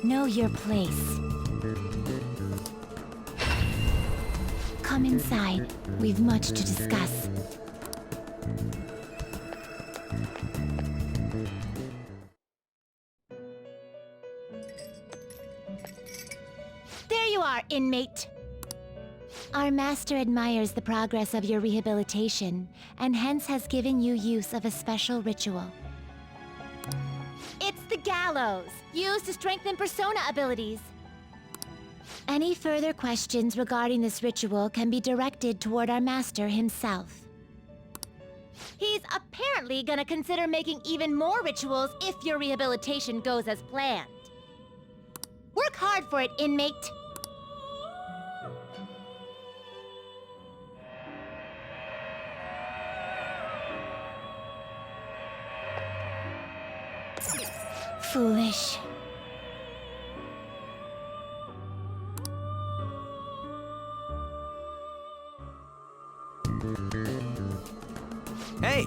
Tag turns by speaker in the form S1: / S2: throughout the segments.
S1: Know your place. Come inside. We've much to discuss. There you are, inmate. Our master admires the progress of your rehabilitation, and hence has given you use of a special ritual. It's the gallows, used to strengthen persona abilities. Any further questions regarding this ritual can be directed toward our master himself. He's apparently gonna consider making even more rituals if your rehabilitation goes as planned. Work hard for it, inmate. Foolish.
S2: Hey!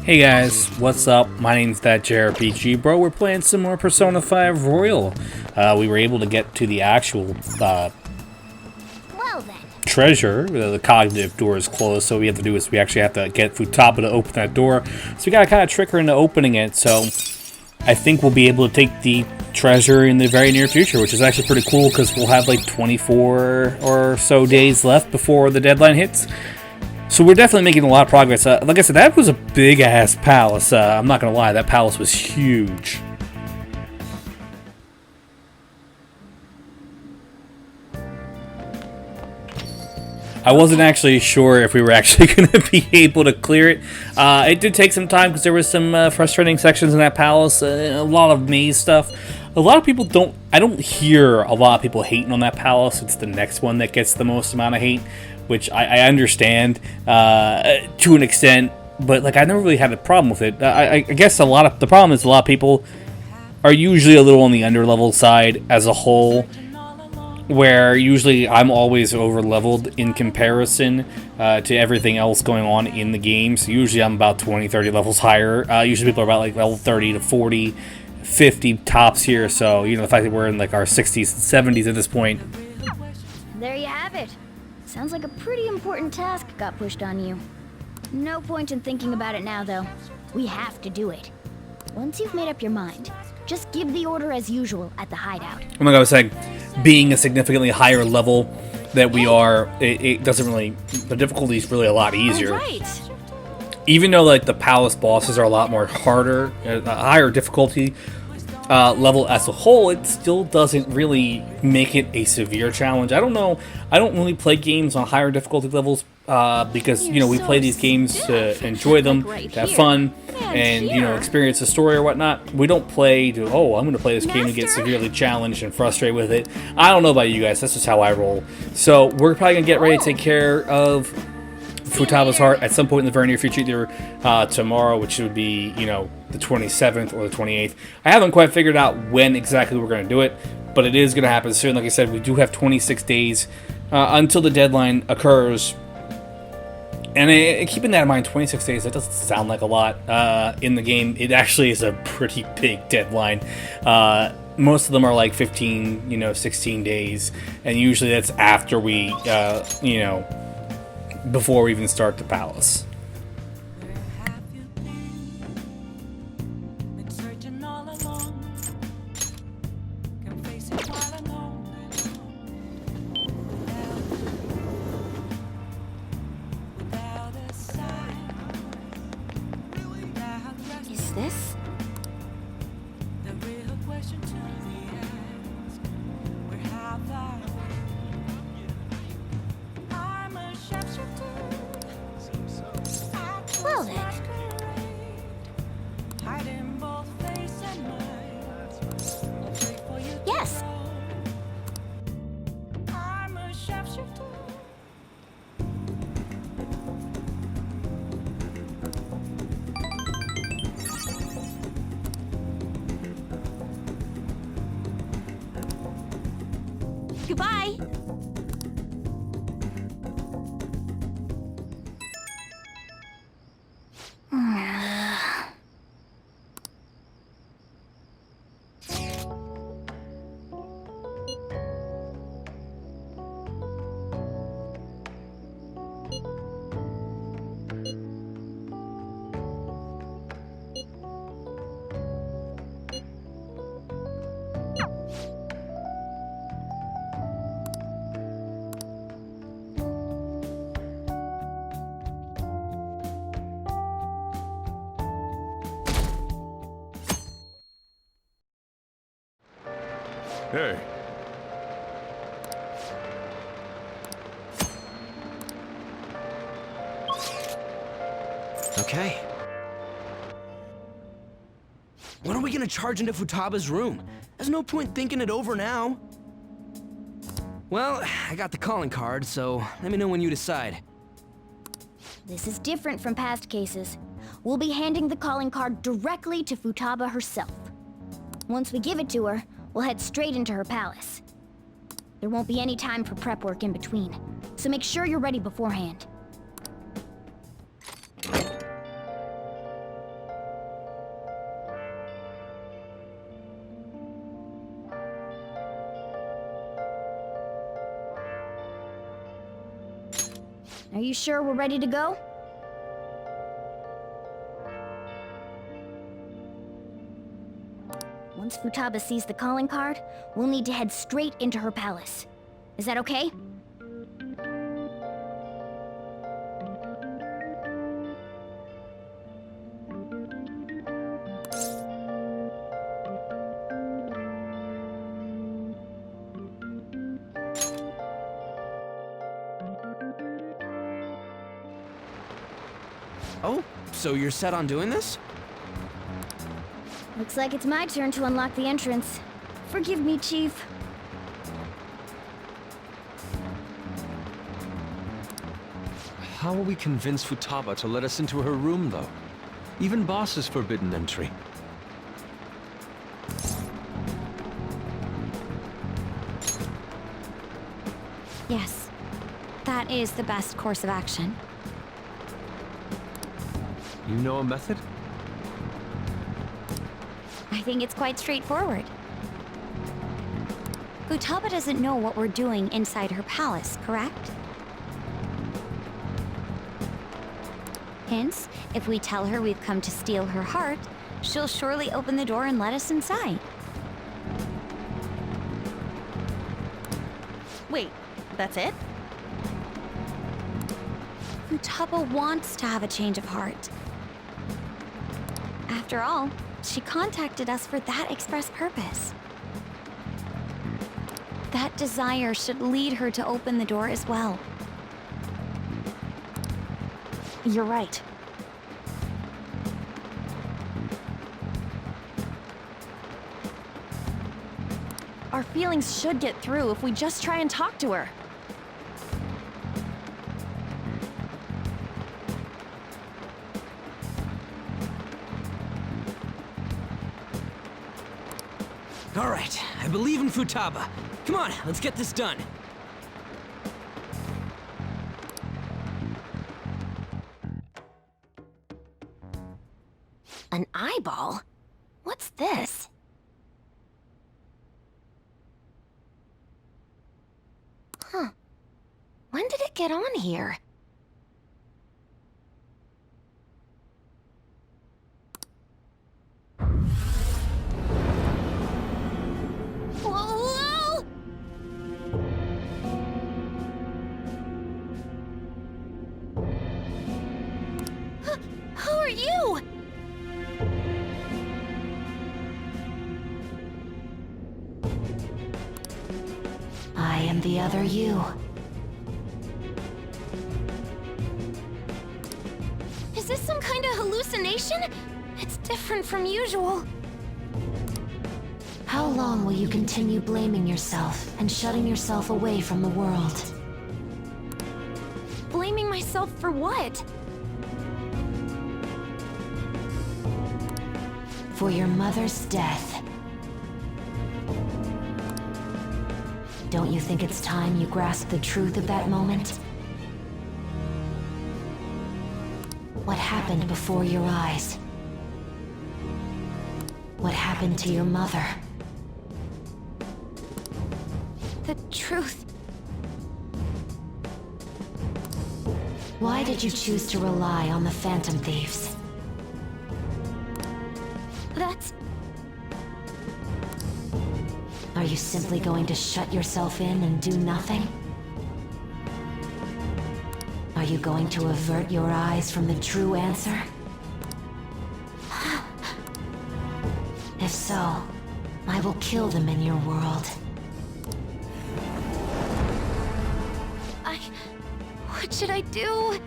S3: Hey guys, what's up? My name's That JRPG Bro. We're playing some more Persona 5 Royal. We were able to get to the actual
S1: Well then.
S3: treasure. The cognitive door is closed, so what we have to do is we actually have to get Futaba to open that door. So we gotta kind of trick her into opening it, so I think we'll be able to take the treasure in the very near future, which is actually pretty cool because we'll have like 24 or so days left before the deadline hits. So we're definitely making a lot of progress. Like I said, that was a big-ass palace. I'm not going to lie, that palace was huge. I wasn't actually sure if we were actually going to be able to clear it. It did take some time because there was some frustrating sections in that palace. A lot of maze stuff. A lot of people don't... I don't hear a lot of people hating on that palace. It's the next one that gets the most amount of hate, which I understand to an extent, but like I never really had a problem with it. I guess the problem is a lot of people are usually a little on the underlevel side as a whole, where usually I'm always over-leveled in comparison to everything else going on in the game. So usually I'm about 20, 30 levels higher. Usually people are about like level 30 to 40, 50 tops here. So, you know, the fact that we're in like our 60s and 70s at this point.
S4: There you have it. Sounds like a pretty important task got pushed on you. No point in thinking about it now, though. We have to do it. Once you've made up your mind, just give the order as usual at the hideout.
S3: Like I was saying, being a significantly higher level that we are, it doesn't really... The difficulty is really a lot easier.
S1: Right.
S3: Even though like the palace bosses are a lot more harder, a higher difficulty level as a whole, it still doesn't really make it a severe challenge. I don't know. I don't really play games on higher difficulty levels because, you know, we play these games to enjoy them, to have fun, and, you know, experience the story or whatnot. We don't play to, oh, I'm going to play this game and get severely challenged and frustrated with it. I don't know about you guys. That's just how I roll. So we're probably going to get ready to take care of Futaba's heart at some point in the very near future, either tomorrow, which would be, you know, the 27th or the 28th. I haven't quite figured out when exactly we're going to do it, but it is going to happen soon. Like I said, we do have 26 days until the deadline occurs. And keeping that in mind, 26 days, that doesn't sound like a lot in the game. It actually is a pretty big deadline. Most of them are like 15, you know, 16 days. And usually that's after we, you know, before we even start the palace.
S1: Is this? Well then. Yes. Goodbye.
S5: Hey.
S2: Okay. When are we gonna charge into Futaba's room? There's no point thinking it over now. Well, I got the calling card, so let me know when you decide.
S4: This is different from past cases. We'll be handing the calling card directly to Futaba herself. Once we give it to her, we'll head straight into her palace. There won't be any time for prep work in between, so make sure you're ready beforehand. Are you sure we're ready to go? Once Futaba sees the calling card, we'll need to head straight into her palace. Is that okay?
S2: Oh, so you're set on doing this?
S4: Looks like it's my turn to unlock the entrance. Forgive me, Chief.
S5: How will we convince Futaba to let us into her room, though? Even Boss is forbidden entry.
S6: Yes, that is the best course of action.
S5: You know a method?
S6: I think it's quite straightforward. Futaba doesn't know what we're doing inside her palace, correct? Hence, if we tell her we've come to steal her heart, she'll surely open the door and let us inside.
S7: Wait, that's it?
S6: Futaba wants to have a change of heart. After all, she contacted us for that express purpose. That desire should lead her to open the door as well.
S7: You're right. Our feelings should get through if we just try and talk to her.
S2: All right, I believe in Futaba. Come on, let's get this done.
S7: An eyeball? What's this? Huh. When did it get on here? Whoa! Who are you?
S1: I am the other you.
S7: Is this some kind of hallucination? It's different from usual.
S1: How long will you continue blaming yourself and shutting yourself away from the world?
S7: Blaming myself for what?
S1: For your mother's death. Don't you think it's time you grasp the truth of that moment? What happened before your eyes? What happened to your mother?
S7: The truth.
S1: Why did you choose to rely on the Phantom Thieves?
S7: That's...
S1: Are you simply going to shut yourself in and do nothing? Are you going to avert your eyes from the true answer? If so, I will kill them in your world.
S7: What should I do?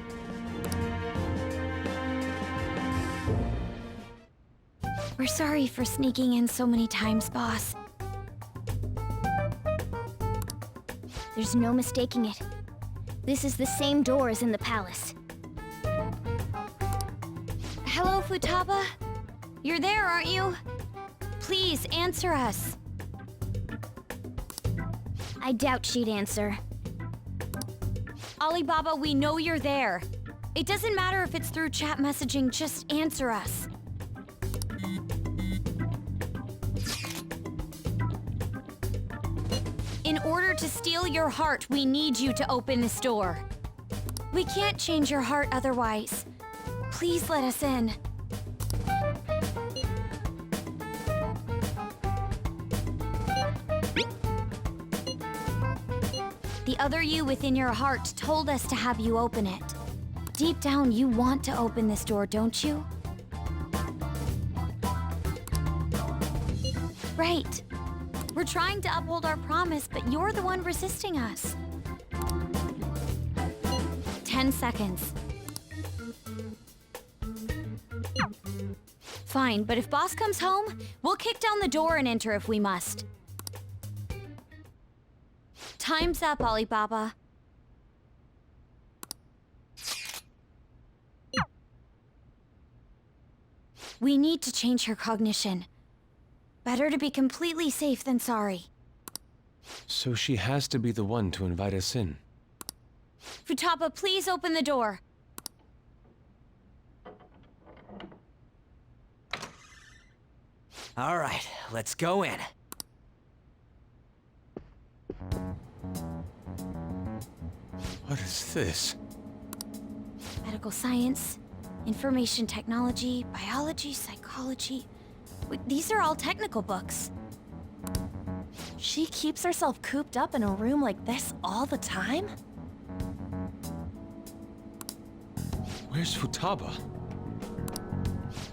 S6: We're sorry for sneaking in so many times, boss.
S4: There's no mistaking it. This is the same door as in the palace.
S6: Hello, Futaba? You're there, aren't you? Please, answer us.
S4: I doubt she'd answer.
S6: Alibaba, we know you're there. It doesn't matter if it's through chat messaging, just answer us. In order to steal your heart, we need you to open this door. We can't change your heart otherwise. Please let us in. The other you within your heart told us to have you open it. Deep down, you want to open this door, don't you? Right. We're trying to uphold our promise, but you're the one resisting us. 10 seconds. Fine, but if Boss comes home, we'll kick down the door and enter if we must. Time's up, Alibaba. We need to change her cognition. Better to be completely safe than sorry.
S5: So she has to be the one to invite us in.
S6: Futaba, please open the door.
S2: All right, let's go in.
S5: What is this?
S6: Medical science, information technology, biology, psychology. Wait, these are all technical books.
S8: She keeps herself cooped up in a room like this all the time?
S5: Where's Futaba?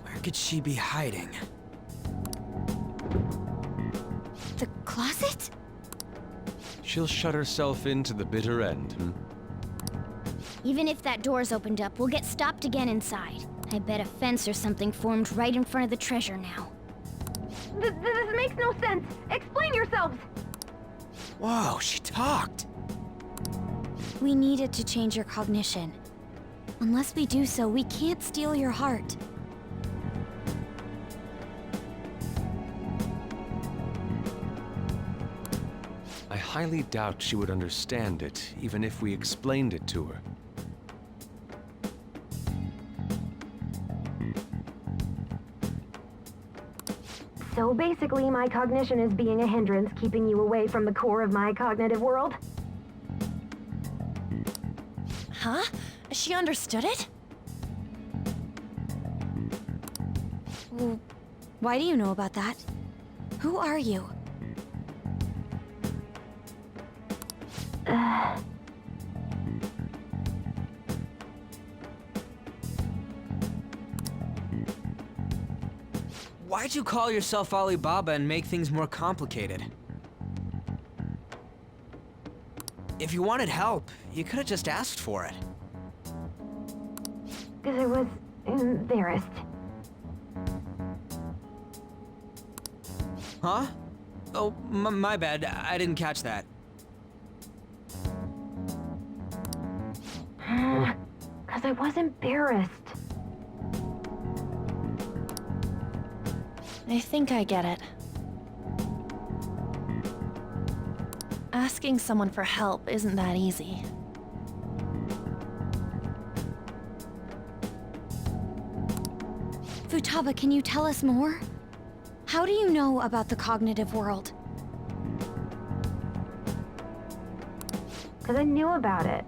S2: Where could she be hiding?
S6: The closet?
S5: She'll shut herself into the bitter end, hmm?
S4: Even if that door's opened up, we'll get stopped again inside. I bet a fence or something formed right in front of the treasure now.
S7: This makes no sense. Explain yourselves.
S2: Whoa, she talked.
S6: We needed to change your cognition. Unless we do so, we can't steal your heart.
S5: I highly doubt she would understand it, even if we explained it to her.
S7: So basically, my cognition is being a hindrance, keeping you away from the core of my cognitive world?
S8: Huh? She understood it?
S6: Well, why do you know about that? Who are you?
S2: Why'd you call yourself Alibaba and make things more complicated? If you wanted help, you could have just asked for it.
S7: Because I was embarrassed.
S2: Huh? Oh, my bad. I didn't catch that.
S7: Because I was embarrassed.
S8: I think I get it. Asking someone for help isn't that easy.
S6: Futaba, can you tell us more? How do you know about the cognitive world?
S7: Because I knew about it.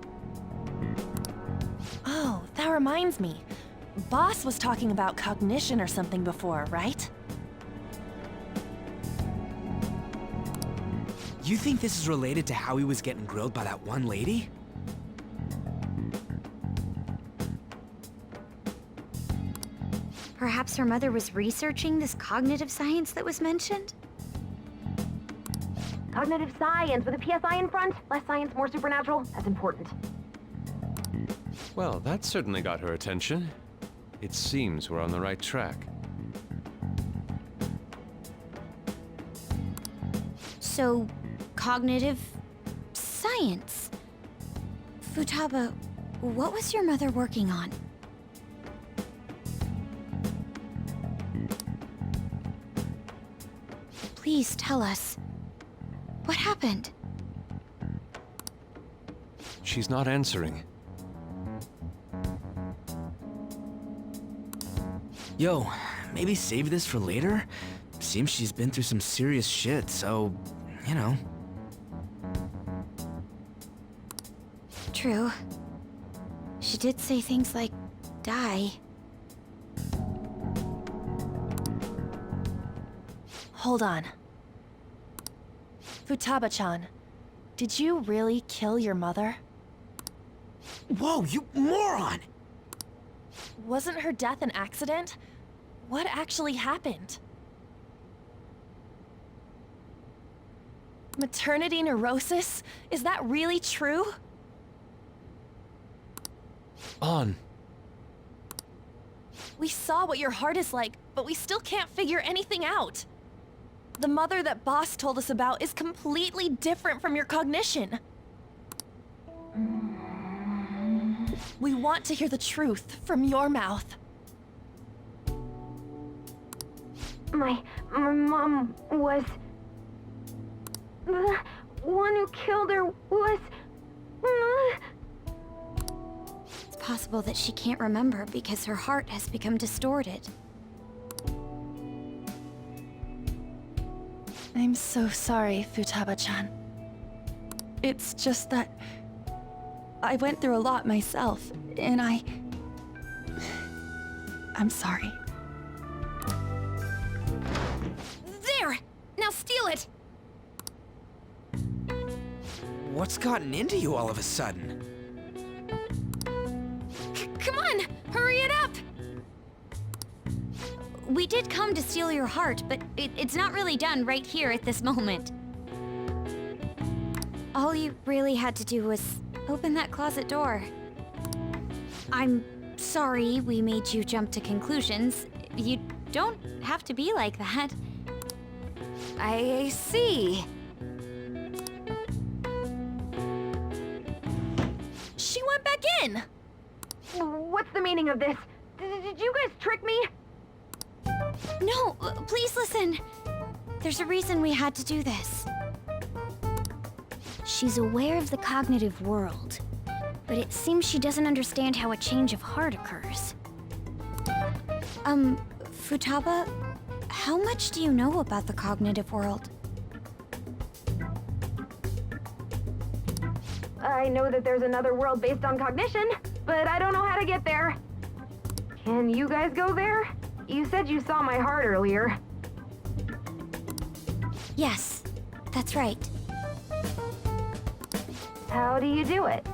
S8: Oh, that reminds me. Boss was talking about cognition or something before, right?
S2: You think this is related to how he was getting grilled by that one lady?
S6: Perhaps her mother was researching this cognitive science that was mentioned?
S7: Cognitive science with a PSI in front. Less science, more supernatural. That's important.
S5: Well, that certainly got her attention. It seems we're on the right track.
S6: So, cognitive science. Futaba, what was your mother working on? Please tell us. What happened?
S5: She's not answering.
S2: Yo, maybe save this for later? Seems she's been through some serious shit, so, you know.
S6: True. She did say things like, die.
S8: Hold on. Futaba-chan, did you really kill your mother?
S2: Whoa, you moron!
S8: Wasn't her death an accident? What actually happened? Maternity neurosis? Is that really true?
S5: On.
S8: We saw what your heart is like, but we still can't figure anything out. The mother that Boss told us about is completely different from your cognition. We want to hear the truth from your mouth.
S7: My mom was... The one who killed her was...
S6: It's possible that she can't remember because her heart has become distorted.
S8: I'm so sorry, Futaba-chan. It's just that... I went through a lot myself, and I'm sorry.
S6: There! Now steal it!
S2: What's gotten into you all of a sudden?
S6: Come on! Hurry it up! We did come to steal your heart, but it's not really done right here at this moment. All you really had to do was open that closet door. I'm sorry we made you jump to conclusions. You don't have to be like that. I see.
S8: She went back in!
S7: What's the meaning of this? Did you guys trick me?
S6: No, please listen. There's a reason we had to do this. She's aware of the cognitive world, but it seems she doesn't understand how a change of heart occurs. Futaba, how much do you know about the cognitive world?
S7: I know that there's another world based on cognition, but I don't know how to get there. Can you guys go there? You said you saw my heart earlier.
S6: Yes, that's right.
S7: How do you do it?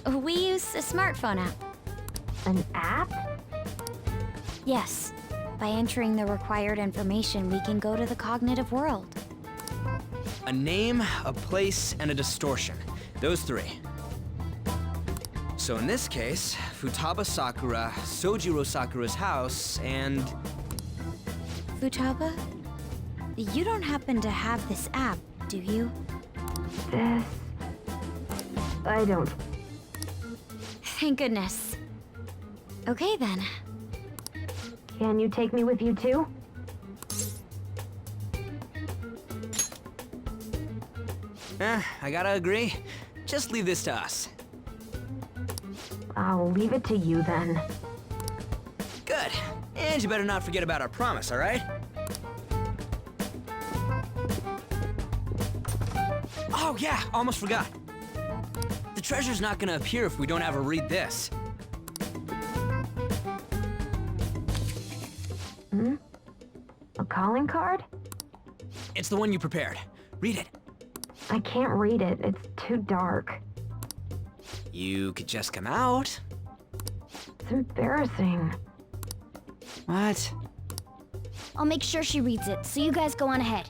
S6: We use a smartphone app.
S7: An app?
S6: Yes. By entering the required information, we can go to the cognitive world.
S2: A name, a place, and a distortion. Those three. So in this case, Futaba Sakura, Sojiro Sakura's house, and...
S6: Futaba, you don't happen to have this app, do you?
S7: This... I don't.
S6: Thank goodness. Okay then.
S7: Can you take me with you too?
S2: I gotta agree. Just leave this to us.
S7: I'll leave it to you then.
S2: Good. And you better not forget about our promise, all right? Oh yeah, almost forgot. The treasure's not gonna appear if we don't ever read this.
S7: A calling card?
S2: It's the one you prepared. Read it.
S7: I can't read it. It's too dark.
S2: You could just come out.
S7: It's embarrassing.
S2: What?
S4: I'll make sure she reads it, so you guys go on ahead.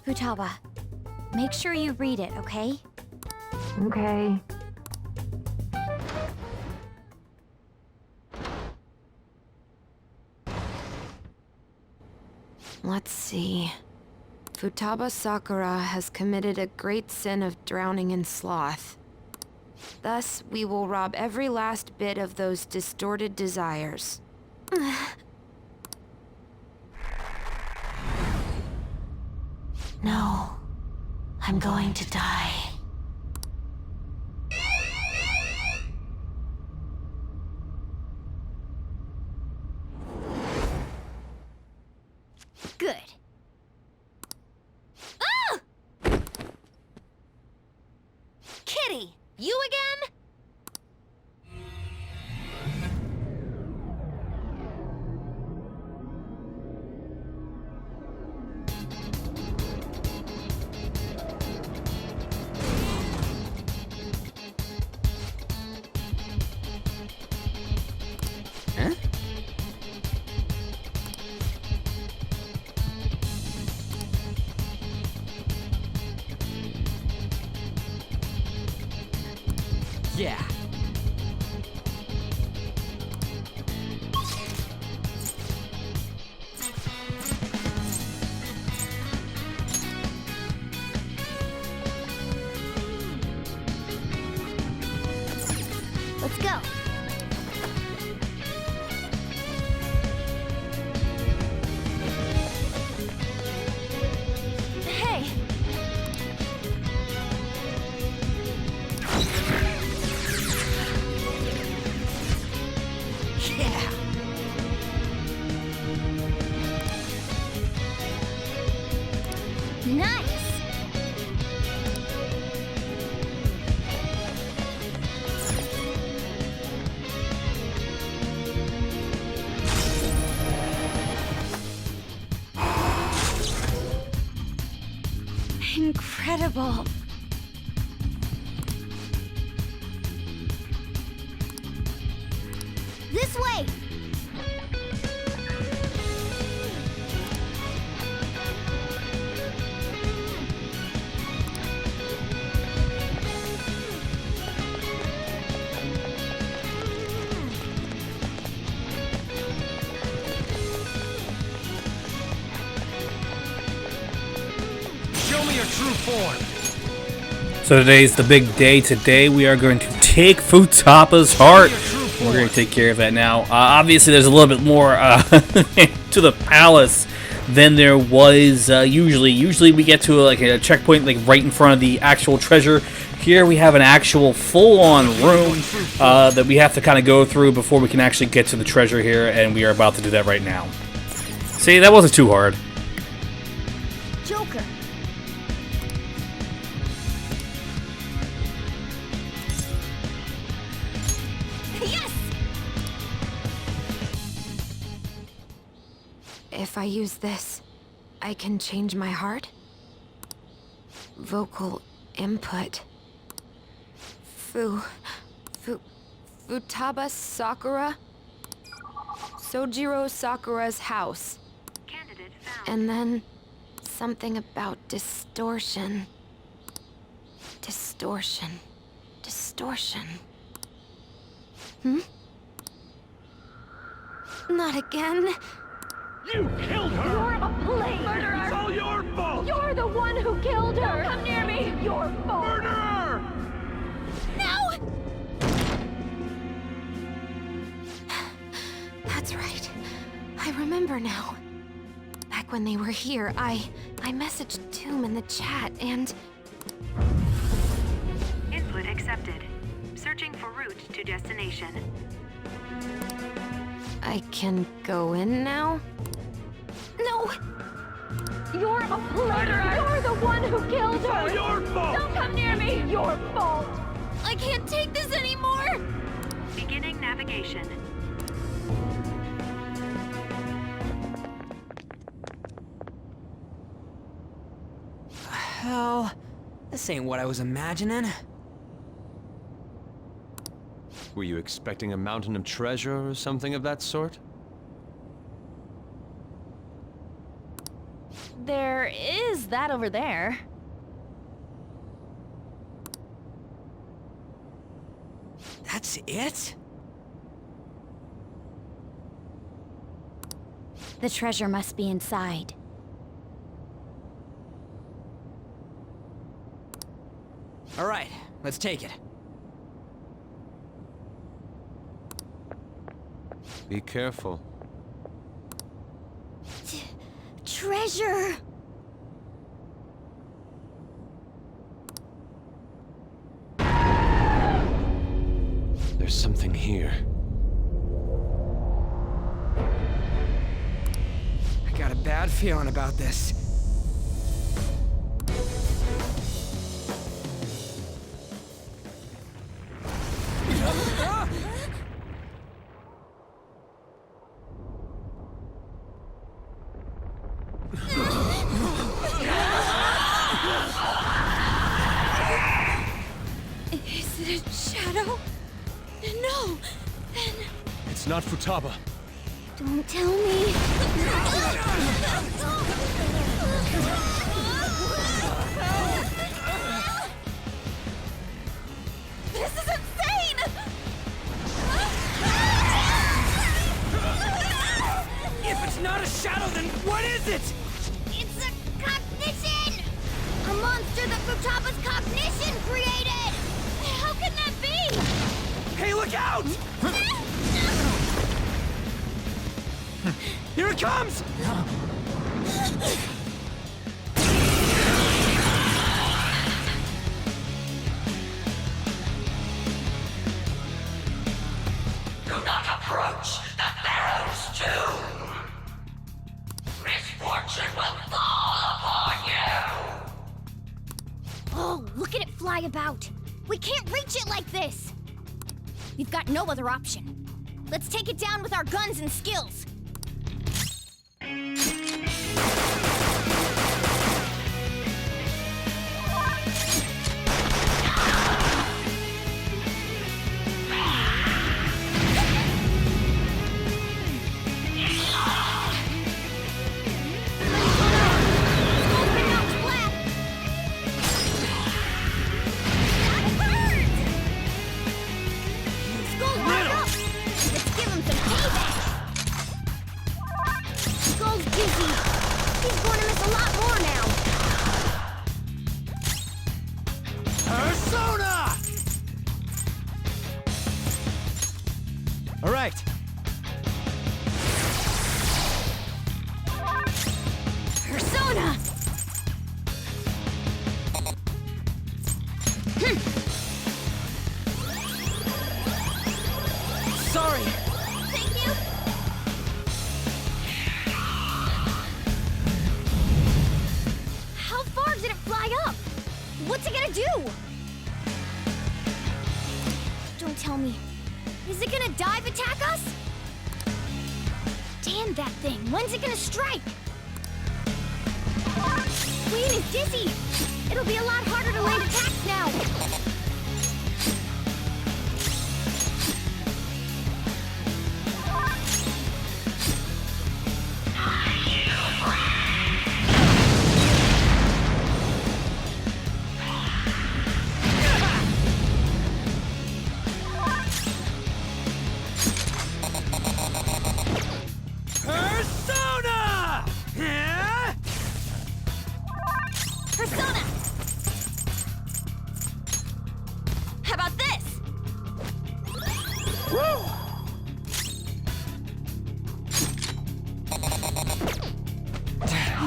S6: Futaba, make sure you read it, okay?
S7: Okay.
S9: Let's see. Futaba Sakura has committed a great sin of drowning in sloth. Thus, we will rob every last bit of those distorted desires.
S1: No. I'm going to die.
S4: Good.
S8: Kitty, you again?
S2: Huh? Yeah.
S4: Let's go.
S8: Hey,
S2: Yeah.
S4: Nice.
S6: Incredible.
S4: This way.
S5: Show me your true form.
S3: So today's the big day. Today we are going to take Futaba's heart. We're going to take care of that now. Obviously, there's a little bit more to the palace than there was usually. Usually we get to like a checkpoint like right in front of the actual treasure. Here we have an actual full-on room that we have to kind of go through before we can actually get to the treasure here, and we are about to do that right now. See, that wasn't too hard.
S4: Joker.
S8: yes!
S9: If I use this, I can change my heart? Vocal input. Futaba Sakura? Sojiro Sakura's house. And then something about distortion. Distortion. Not again.
S7: You're a blade murderer! It's all your fault! You're the one who killed her! Don't come near me! Your fault! Murderer!
S8: No!
S9: That's right. I remember now. Back when they were here, I messaged Tomb in the chat and...
S10: Input accepted. Searching for route to destination.
S9: I can go in now?
S8: No!
S7: You're a murderer! You're the one who killed her! It's all your fault! Don't come near me! Your fault!
S8: I can't take this anymore!
S10: Beginning navigation.
S2: Hell, this ain't what I was imagining.
S5: Were you expecting a mountain of treasure or something of that sort?
S8: There is that over there.
S2: That's it?
S4: The treasure must be inside.
S2: All right, let's take it.
S5: Be careful.
S4: Treasure!
S5: There's something here.
S2: I got a bad feeling about this.
S6: Is it a shadow? No! Then...
S5: It's not Futaba.
S4: Don't tell me.
S8: This is insane!
S2: If it's not a shadow, then what is it?
S4: It's a cognition! A monster that Futaba's cognition created!
S8: How can that be?
S2: Hey, look out! Here it comes!
S11: Do not approach the Pharaoh's tomb. Misfortune will fall upon you.
S4: Oh, look at it fly about! We can't reach it like this! We've got no other option. Let's take it down with our guns and skills!
S2: All right.
S4: Persona!
S2: Sorry.
S4: Thank you! How far did it fly up? What's it gonna do? Don't tell me. Is it gonna dive attack us? Damn that thing! When's it gonna strike? Queen is dizzy! It'll be a lot harder to land attacks now!
S2: Persona! Yeah?
S4: Persona! How about this?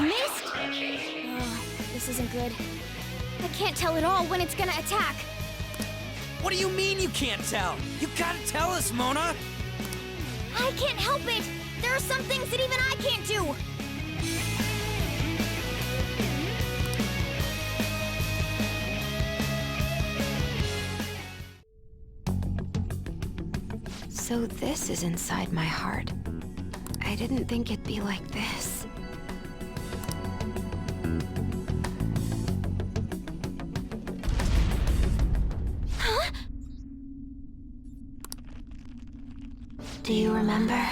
S4: Missed? Oh, this isn't good. I can't tell at all when it's gonna attack.
S2: What do you mean you can't tell? You gotta tell us, Mona!
S4: I can't help it! There are some things that even I can't do!
S9: So this is inside my heart. I didn't think it'd be like this.
S4: Huh?
S9: Do you remember?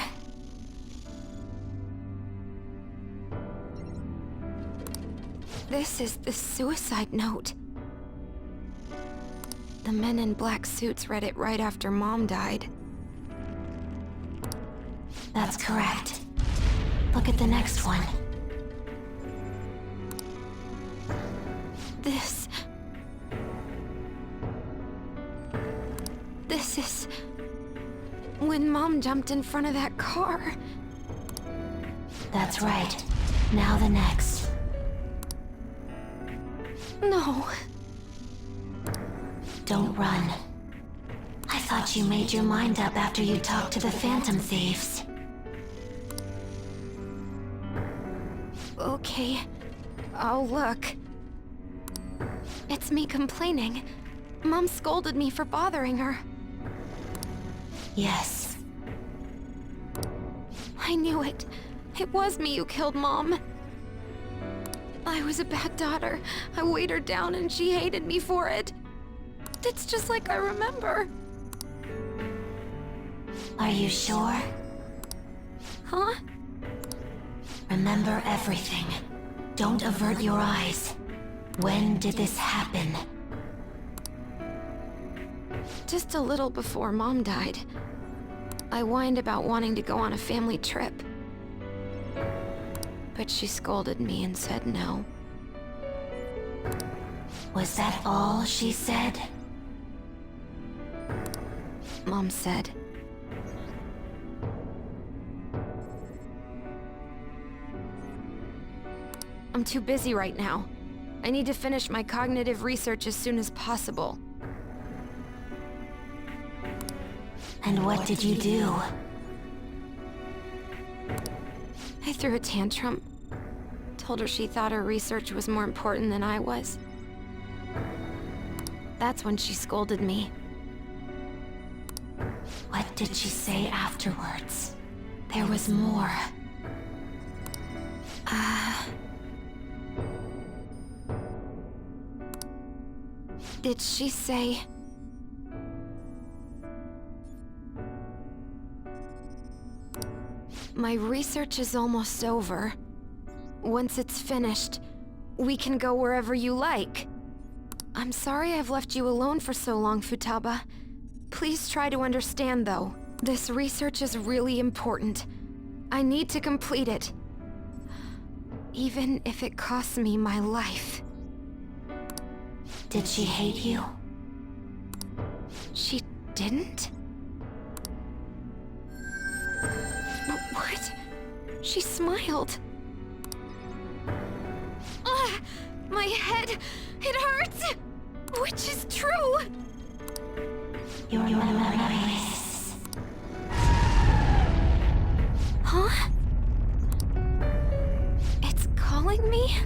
S9: This is the suicide note. The men in black suits read it right after Mom died.
S1: That's correct. Look at the next one.
S9: This is... when Mom jumped in front of that car.
S1: That's right. Now the next.
S9: No.
S1: Don't run. I thought you made your mind up after you talked to the Phantom Thieves.
S9: Okay, I'll look. It's me complaining. Mom scolded me for bothering her.
S1: Yes.
S9: I knew it. It was me who killed Mom. I was a bad daughter. I weighed her down and she hated me for it. It's just like I remember.
S1: Are you sure?
S9: Huh?
S1: Remember everything. Don't avert your eyes. When did this happen?
S9: Just a little before Mom died. I whined about wanting to go on a family trip. But she scolded me and said no.
S1: Was that all she said?
S9: Mom said. I'm too busy right now. I need to finish my cognitive research as soon as possible.
S1: And what did you do?
S9: I threw a tantrum. Told her she thought her research was more important than I was. That's when she scolded me.
S1: What did she say afterwards? There was more.
S9: Did she say... My research is almost over. Once it's finished, we can go wherever you like. I'm sorry I've left you alone for so long, Futaba. Please try to understand, though. This research is really important. I need to complete it. Even if it costs me my life.
S1: Did she hate you?
S9: She didn't? What? She smiled. Ugh! My head! It hurts! Which is true!
S1: Your memories.
S9: Huh? It's calling me?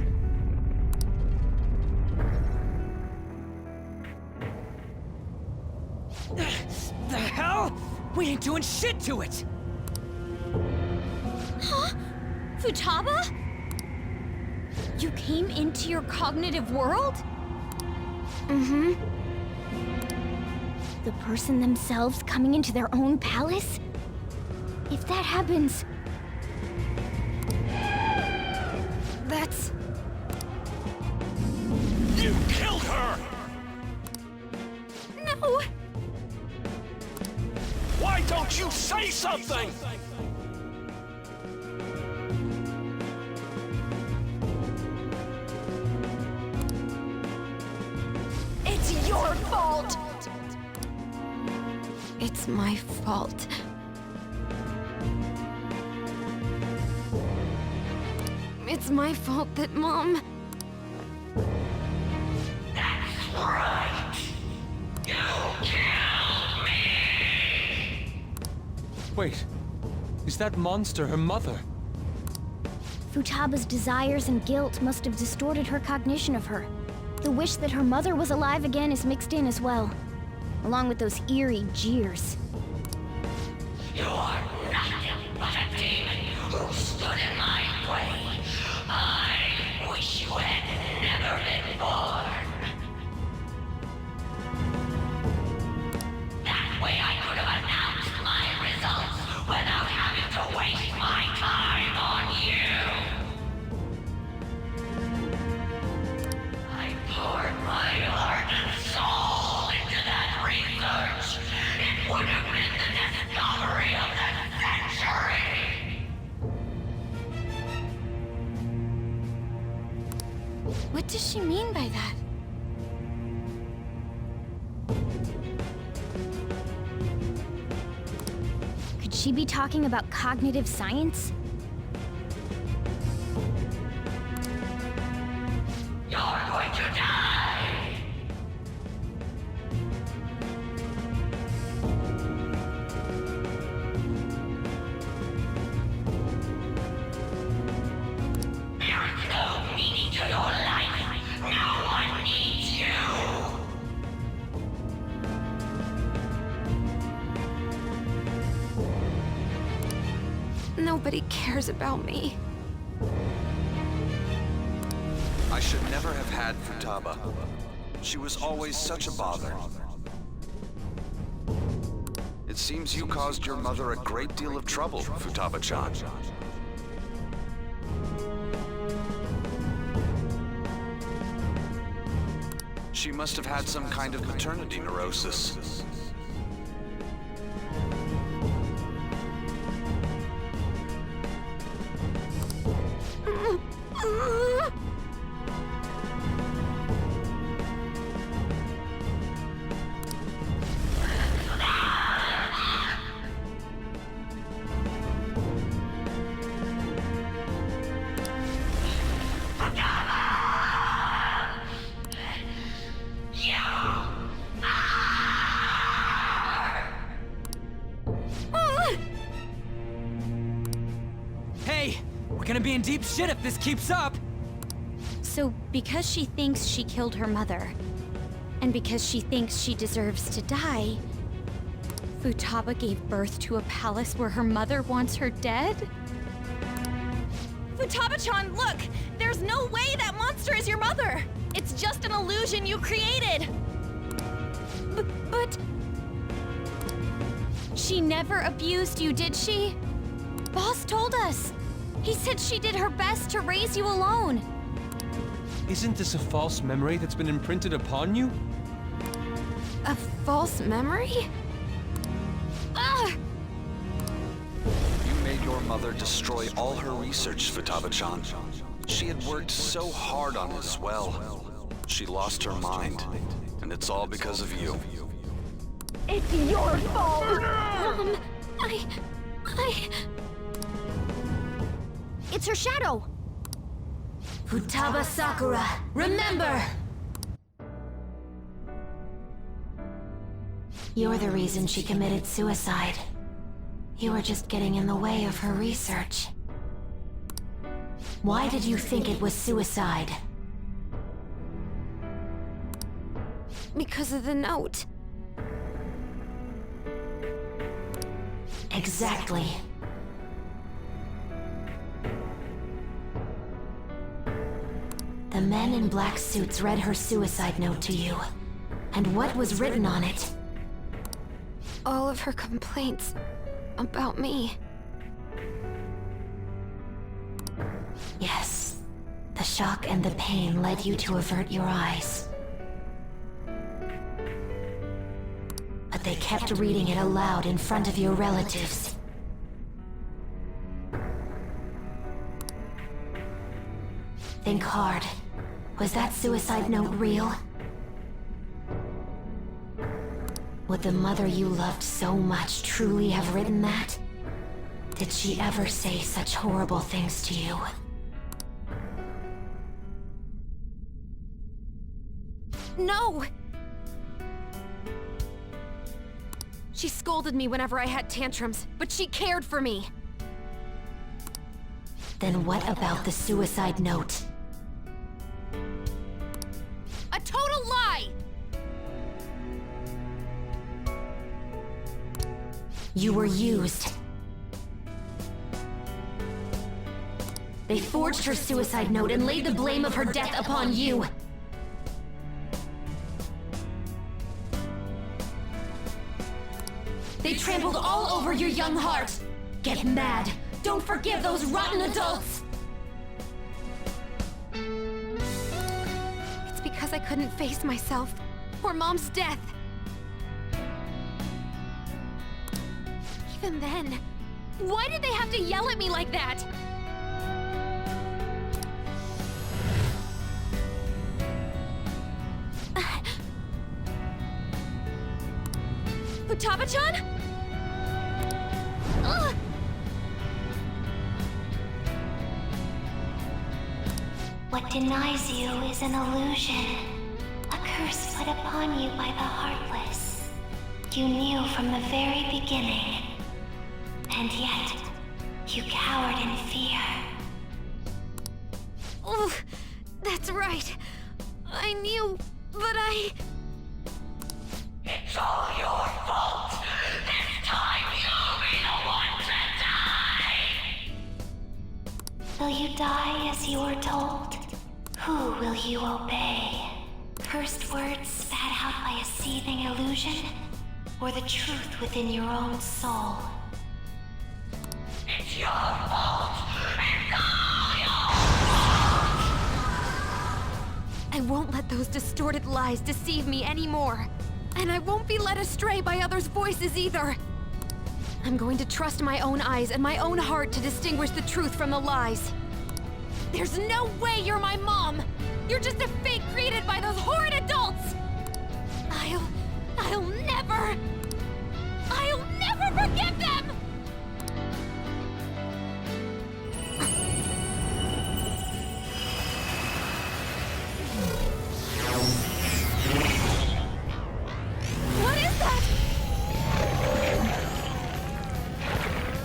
S2: The hell? We ain't doing shit to it!
S6: Huh? Futaba? You came into your cognitive world?
S9: Mm-hmm.
S4: The person themselves coming into their own palace? If that happens...
S9: That's...
S11: You killed her!
S9: No!
S11: Why don't you say something?
S6: It's your fault!
S9: It's my fault. It's my fault that Mom...
S11: That's right. You killed me.
S5: Wait, is that monster her mother?
S4: Futaba's desires and guilt must have distorted her cognition of her. The wish that her mother was alive again is mixed in as well, along with those eerie jeers.
S11: You're nothing but a demon who stood in my way. I wish you had never been born. That way I could have announced my results without having to waste my time on you.
S6: What does she mean by that?
S4: Could she be talking about cognitive science?
S11: You're going to die! There's no meaning to your life. No one needs you.
S9: Nobody cares about me.
S12: I should never have had Futaba. She was always such a bother. It seems you caused your mother a great deal of trouble, Futaba-chan. She must have had some kind of maternity neurosis.
S2: Hey! We're gonna be in deep shit if this keeps up!
S6: So, because she thinks she killed her mother, and because she thinks she deserves to die, Futaba gave birth to a palace where her mother wants her dead?
S8: Futaba-chan, look! There's no way that monster is your mother! It's just an illusion you created!
S6: But... She never abused you, did she? Boss told us! He said she did her best to raise you alone!
S5: Isn't this a false memory that's been imprinted upon you?
S9: A false memory?
S6: Ugh!
S12: You made your mother destroy all her research, Futaba-chan. She had worked so hard on it as well. She lost her mind, and it's all because of you.
S7: It's your fault!
S1: It's her shadow! Futaba Sakura, remember! You're the reason she committed suicide. You were just getting in the way of her research. Why did you think it was suicide?
S9: Because of the note.
S1: Exactly. The men in black suits read her suicide note to you. And what was written on it?
S9: All of her complaints about me.
S1: Yes. The shock and the pain led you to avert your eyes. But they kept reading it aloud in front of your relatives. Think hard. Was that suicide note real? Would the mother you loved so much truly have written that? Did she ever say such horrible things to you?
S9: No! She scolded me whenever I had tantrums, but she cared for me.
S1: Then what about the suicide note?
S9: A total lie!
S1: You were used. They forged her suicide note and laid the blame of her death upon you. They trampled all over your young heart. Get mad. Don't forgive those rotten adults.
S9: It's because I couldn't face myself, or Mom's death. Even then, why did they have to yell at me like that?
S8: Futaba-chan? Ugh!
S1: What denies you is an illusion, a curse put upon you by the Heartless. You knew from the very beginning, and yet you cowered in fear.
S6: Oh, that's right. I knew, but I...
S11: It's all your fault. This time you'll be the one to die.
S1: Will you die as you were told? Who will you obey? First words spat out by a seething illusion, or the truth within your own soul?
S11: It's your fault. And all your
S6: I won't let those distorted lies deceive me anymore. And I won't be led astray by others' voices either. I'm going to trust my own eyes and my own heart to distinguish the truth from the lies. There's no way you're my mom! You're just a fake created by those horrid adults! I'll never forgive them! What is that?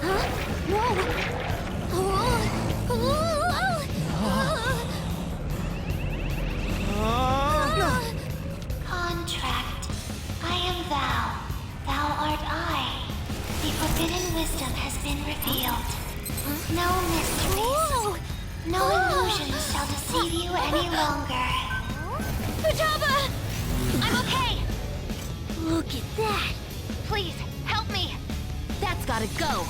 S6: Huh? Whoa!
S1: Contract. I am thou. Thou art I. The forbidden wisdom has been revealed. No mysteries. No illusions shall deceive you any longer.
S6: Futaba! I'm okay!
S1: Look at that.
S8: Please, help me! That's gotta go.